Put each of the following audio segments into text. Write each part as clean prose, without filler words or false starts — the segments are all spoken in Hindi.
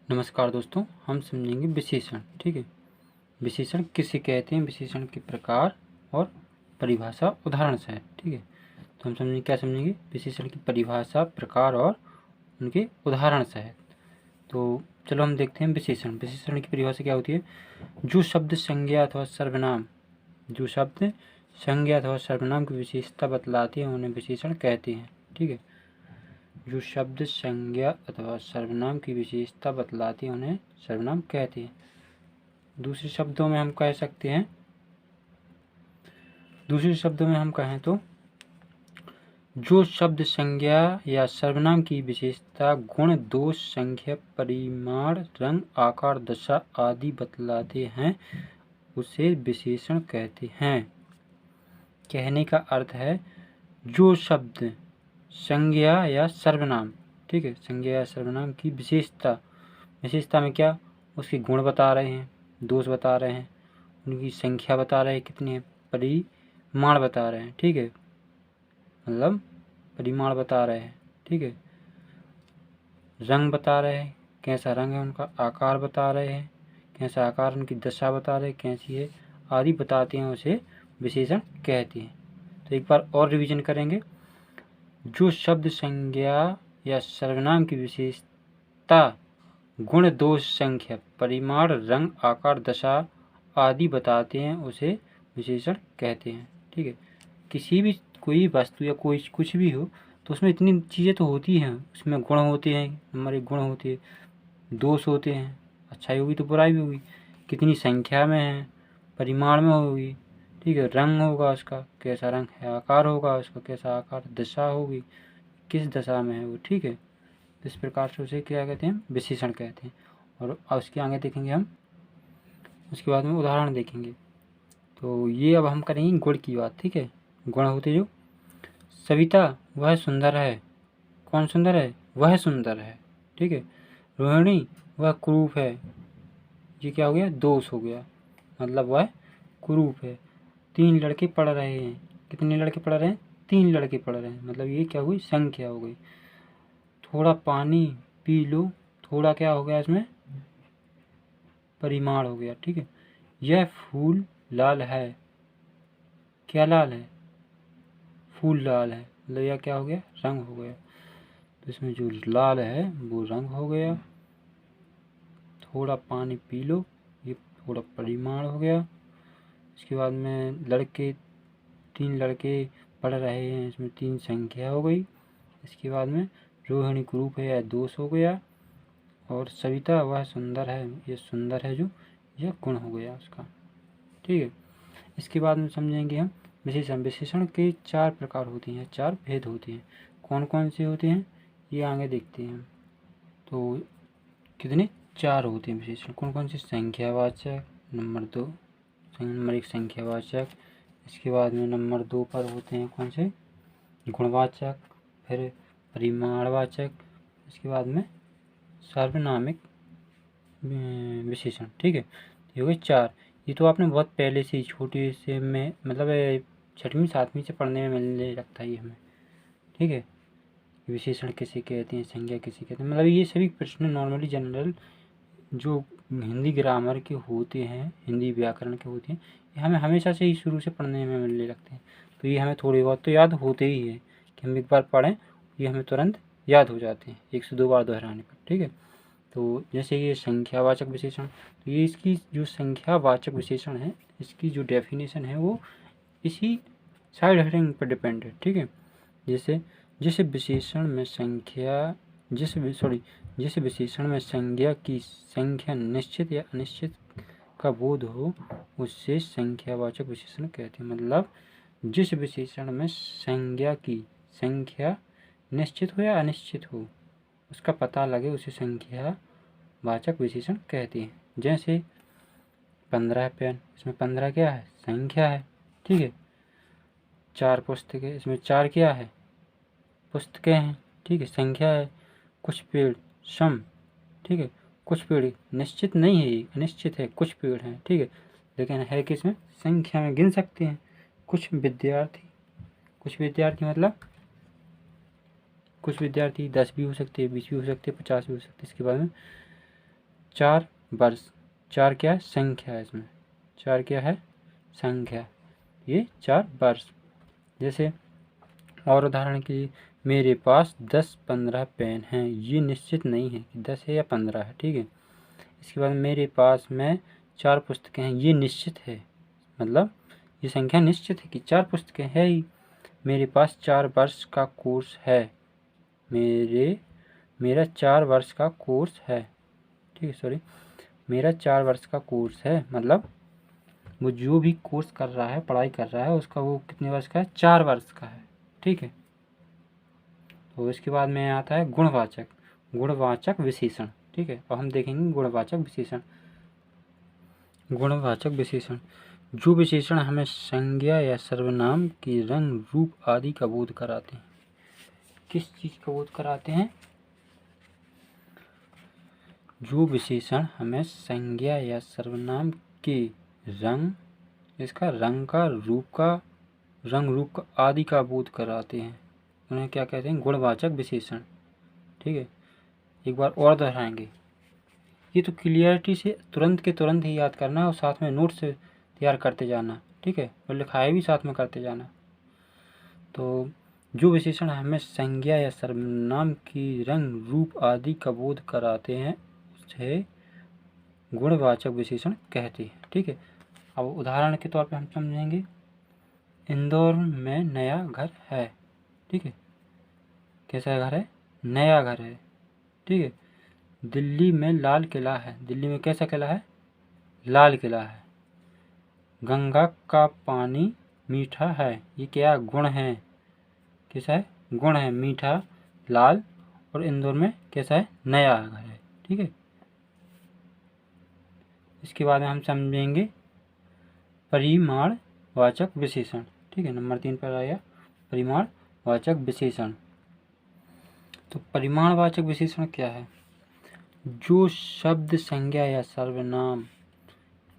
नमस्कार दोस्तों, हम समझेंगे विशेषण। ठीक है, विशेषण किसे कहते हैं, विशेषण के प्रकार और परिभाषा उदाहरण सहित। ठीक है, तो हम समझेंगे, क्या समझेंगे, विशेषण की परिभाषा, प्रकार और उनके उदाहरण सहित। तो चलो हम देखते हैं विशेषण। विशेषण की परिभाषा क्या होती है? जो शब्द संज्ञा अथवा सर्वनाम की विशेषता बतलाते हैं उन्हें विशेषण कहते हैं। ठीक है, जो शब्द संज्ञा अथवा सर्वनाम की विशेषता बतलाते हैं उन्हें सर्वनाम कहते हैं। दूसरे शब्दों में हम कहें तो जो शब्द संज्ञा या सर्वनाम की विशेषता, गुण, दोष, संख्या, परिमाण, रंग, आकार, दशा आदि बतलाते हैं उसे विशेषण कहते हैं। कहने का अर्थ है जो शब्द संज्ञा या सर्वनाम, ठीक है, संज्ञा या सर्वनाम की विशेषता में क्या, उसके गुण बता रहे हैं, दोष बता रहे हैं, उनकी संख्या बता रहे हैं कितनी है, परिमाण बता रहे हैं। ठीक है, मतलब परिमाण बता रहे हैं। ठीक है, रंग बता रहे हैं, कैसा रंग है उनका, आकार बता रहे हैं, कैसा आकार, उनकी दशा बता रहे हैं कैसी है, आदि बताते हैं, उसे विशेषण कहते हैं। तो एक बार और रिवीजन करेंगे। जो शब्द संज्ञा या सर्वनाम की विशेषता, गुण, दोष, संख्या, परिमाण, रंग, आकार, दशा आदि बताते हैं उसे विशेषण कहते हैं। ठीक है, किसी भी कोई वस्तु या कोई कुछ भी हो तो उसमें इतनी चीज़ें तो होती हैं, उसमें गुण होते हैं, हमारे गुण होते हैं, दोष होते हैं, अच्छाई होगी तो बुराई भी होगी, कितनी संख्या में है, परिमाण में होगी, ठीक है, रंग होगा उसका, कैसा रंग है, आकार होगा उसका, कैसा आकार, दशा होगी, किस दशा में है वो। ठीक है, इस प्रकार से उसे क्या कहते हैं, विशेषण कहते हैं। और उसके आगे देखेंगे हम, उसके बाद में उदाहरण देखेंगे। तो ये अब हम करेंगे गुण की बात। ठीक है, गुण होते जो, सविता वह सुंदर है, कौन सुंदर है, वह सुंदर है। ठीक है, रोहिणी वह कुरूप है, ये क्या हो गया, दोष हो गया, मतलब वह कुरूप है। 3 लड़के पढ़ रहे हैं, कितने लड़के पढ़ रहे हैं, 3 लड़के पढ़ रहे हैं, मतलब ये क्या हुई, संख्या हो गई। थोड़ा पानी पी लो, थोड़ा क्या हो गया इसमें, परिमाण हो गया। ठीक है, यह फूल लाल है, क्या लाल है, फूल लाल है, मतलब यह क्या हो गया, रंग हो गया। तो इसमें जो लाल है वो रंग हो गया। थोड़ा पानी पी लो, ये थोड़ा परिमाण हो गया। इसके बाद में लड़के, 3 लड़के पढ़ रहे हैं, इसमें 3 संख्या हो गई। इसके बाद में रोहिणी कुरूप है, यह दोष हो गया। और सविता वह सुंदर है, ये सुंदर है जो, यह गुण हो गया उसका। ठीक है, इसके बाद में समझेंगे हम विशेषण। विशेषण के 4 प्रकार होते हैं, 4 भेद होते हैं। कौन कौन से होते हैं ये आगे देखते हैं। तो कितने, 4 होते हैं विशेषण। कौन कौन से, संख्यावाचक, नंबर 2, नंबर 1 संख्यावाचक। इसके बाद में नंबर 2 पर होते हैं कौन से, गुणवाचक, फिर परिमाणवाचक, इसके बाद में सार्वनामिक विशेषण। ठीक है, ये हो गए 4। ये तो आपने बहुत पहले से ही, छोटे से में, मतलब 6वीं 7वीं से पढ़ने में मिलने लगता है ये हमें। ठीक है, विशेषण किसे कहते हैं, संज्ञा किसे कहते हैं, मतलब ये सभी प्रश्न नॉर्मली जनरल जो हिंदी ग्रामर के होते हैं, हिंदी व्याकरण के होते हैं, ये हमें हमेशा से ही शुरू से पढ़ने में मिलने लगते हैं। तो ये हमें थोड़े बहुत तो याद होते ही है कि हम एक बार पढ़ें ये हमें तुरंत याद हो जाते हैं 1 से 2 बार दोहराने पर। ठीक है, तो जैसे ये संख्यावाचक विशेषण, तो ये इसकी जो संख्यावाचक विशेषण है, इसकी जो डेफिनेशन है वो इसी साइड हेडिंग पर डिपेंड है। ठीक है, जैसे जिस विशेषण में संज्ञा की संख्या निश्चित या अनिश्चित का बोध हो उससे संख्यावाचक विशेषण कहते हैं। मतलब जिस विशेषण में संज्ञा की संख्या निश्चित हो या अनिश्चित हो उसका पता लगे उसे संख्यावाचक विशेषण कहते हैं। जैसे 15 पेन, इसमें 15 क्या है, संख्या है। ठीक है, 4 पुस्तकें, इसमें 4 क्या है, पुस्तकें हैं। ठीक है, संख्या है। कुछ पेड़, सम, ठीक है, कुछ पेड़ निश्चित नहीं है, ये अनिश्चित है, कुछ पेड़ हैं। ठीक है, लेकिन है किसमें, संख्या में गिन सकते हैं। कुछ विद्यार्थी मतलब कुछ विद्यार्थी 10 भी हो सकते हैं, 20 भी हो सकते हैं, 50 भी हो सकते हैं। इसके बाद में 4 वर्ष, 4 क्या है संख्या है, इसमें 4 क्या है संख्या, ये 4 वर्ष। जैसे और उदाहरण के लिए मेरे पास 10-15 पेन हैं, ये निश्चित नहीं है कि 10 है या 15 है, ठीक है। इसके बाद मेरे पास में 4 पुस्तकें हैं, ये निश्चित है, मतलब ये संख्या निश्चित है कि 4 पुस्तकें हैं ही। मेरे पास 4 वर्ष का कोर्स है, मेरा 4 वर्ष का कोर्स है, ठीक है, सॉरी, मेरा 4 वर्ष का कोर्स है, मतलब वो जो भी कोर्स कर रहा है, पढ़ाई कर रहा है, उसका वो कितने वर्ष का है, 4 वर्ष का है, ठीक है। तो इसके बाद में आता है गुणवाचक विशेषण, ठीक है। और हम देखेंगे गुणवाचक विशेषण। गुणवाचक विशेषण, जो विशेषण हमें संज्ञा या सर्वनाम के रंग, रूप आदि का बोध कराते हैं। किस चीज़ का बोध कराते हैं? जो विशेषण हमें संज्ञा या सर्वनाम के रंग, इसका रंग का, रूप का, रंग रूप का आदि का बोध कराते हैं, उन्हें क्या कहते हैं? गुणवाचक विशेषण, ठीक है। एक बार और दोहराएंगे, ये तो क्लियरिटी से तुरंत के तुरंत ही याद करना है और साथ में नोट से तैयार करते जाना, ठीक है, और लिखाई भी साथ में करते जाना। तो जो विशेषण हमें संज्ञा या सर्वनाम की रंग, रूप आदि का बोध कराते हैं उसे गुणवाचक विशेषण कहते हैं, ठीक है। अब उदाहरण के तौर पे हम समझेंगे, इंदौर में नया घर है, ठीक है, कैसा घर है? नया घर है, ठीक है। दिल्ली में लाल किला है, दिल्ली में कैसा किला है? लाल किला है। गंगा का पानी मीठा है, ये क्या गुण है? कैसा है? गुण है, मीठा, लाल, और इंदौर में कैसा है? नया घर है, ठीक है। इसके बाद में हम समझेंगे परिमाणवाचक विशेषण, ठीक है, नंबर 3 पर आया परिमाणवाचक विशेषण। तो परिमाणवाचक विशेषण क्या है? जो शब्द संज्ञा या सर्वनाम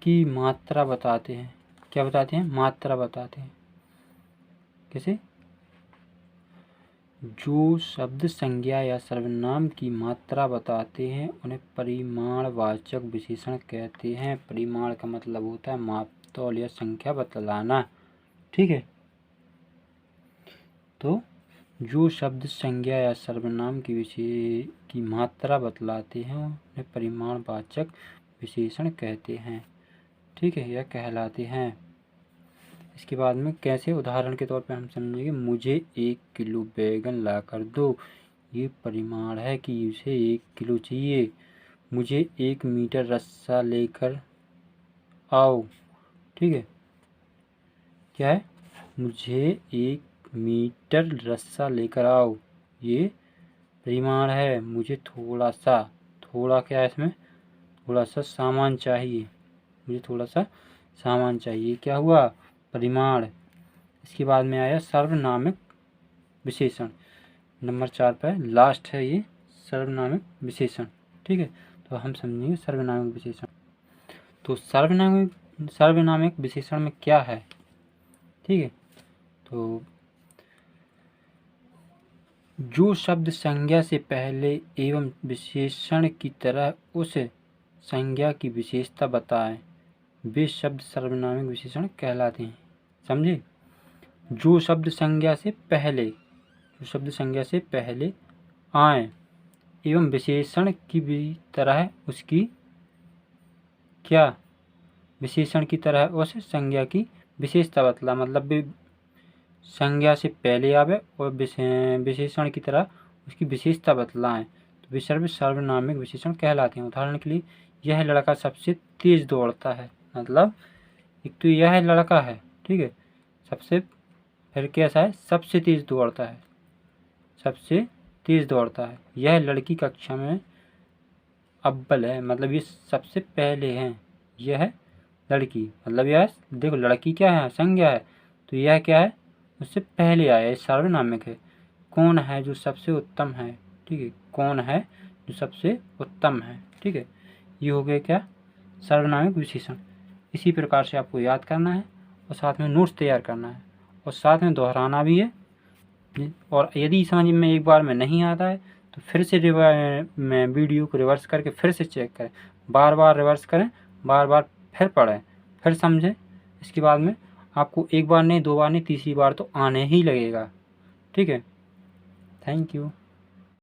की मात्रा बताते हैं। क्या बताते हैं? मात्रा बताते हैं। कैसे? जो शब्द संज्ञा या सर्वनाम की मात्रा बताते हैं उन्हें परिमाणवाचक विशेषण कहते हैं। परिमाण का मतलब होता है माप, तौल या संख्या बतलाना, ठीक है। तो जो शब्द संज्ञा या सर्वनाम की मात्रा बतलाते हैं उन्हें परिमाणवाचक विशेषण कहते हैं, ठीक है, या कहलाते हैं। इसके बाद में कैसे? उदाहरण के तौर पे हम समझेंगे, मुझे 1 किलो बैगन ला कर दो, ये परिमाण है कि उसे 1 किलो चाहिए। मुझे 1 मीटर रस्सा लेकर आओ, ठीक है, क्या है? मुझे 1 मीटर रस्सा लेकर आओ, ये परिमाण है। मुझे थोड़ा सा, थोड़ा क्या है इसमें? थोड़ा सा सामान चाहिए, मुझे थोड़ा सा सामान चाहिए, क्या हुआ? परिमाण। इसके बाद में आया सर्वनामिक विशेषण, नंबर 4 पर लास्ट है ये सर्वनामिक विशेषण, ठीक है। तो हम समझेंगे सर्वनामिक विशेषण। तो सर्वनामिक विशेषण में क्या है, ठीक है। तो जो शब्द संज्ञा से पहले एवं विशेषण की तरह उस संज्ञा की विशेषता बताएं, वे शब्द सर्वनामिक विशेषण कहलाते हैं। समझे? जो शब्द संज्ञा से पहले, जो शब्द संज्ञा से पहले आए एवं विशेषण की भी तरह उसकी क्या? विशेषण की तरह उस संज्ञा की विशेषता बतला, मतलब संज्ञा से पहले आवे और विशेषण की तरह उसकी विशेषता बतलाएं, तो वे सभी सर्वनामिक विशेषण कहलाते हैं। उदाहरण के लिए, यह लड़का सबसे तेज दौड़ता है, मतलब एक तो यह लड़का है, ठीक है, सबसे, फिर कैसा है? सबसे तेज दौड़ता है, सबसे तेज दौड़ता है। यह लड़की कक्षा में अव्वल है, मतलब ये सबसे पहले हैं। यह लड़की, मतलब यह देखो, लड़की क्या है? संज्ञा है, तो यह क्या है? उससे पहले आया, सर्वनामिक है। कौन है जो सबसे उत्तम है, ठीक है, कौन है जो सबसे उत्तम है, ठीक है, ये हो गया क्या? सर्वनामिक विशेषण। इसी प्रकार से आपको याद करना है और साथ में नोट्स तैयार करना है और साथ में दोहराना भी है। और यदि समझ में एक बार में नहीं आता है तो फिर से मैं वीडियो को रिवर्स करके फिर से चेक करें, बार बार रिवर्स करें, बार बार फिर पढ़ें, फिर समझें। इसके बाद में आपको एक बार नहीं, 2 बार नहीं, तीसरी बार तो आने ही लगेगा। ठीक है, थैंक यू।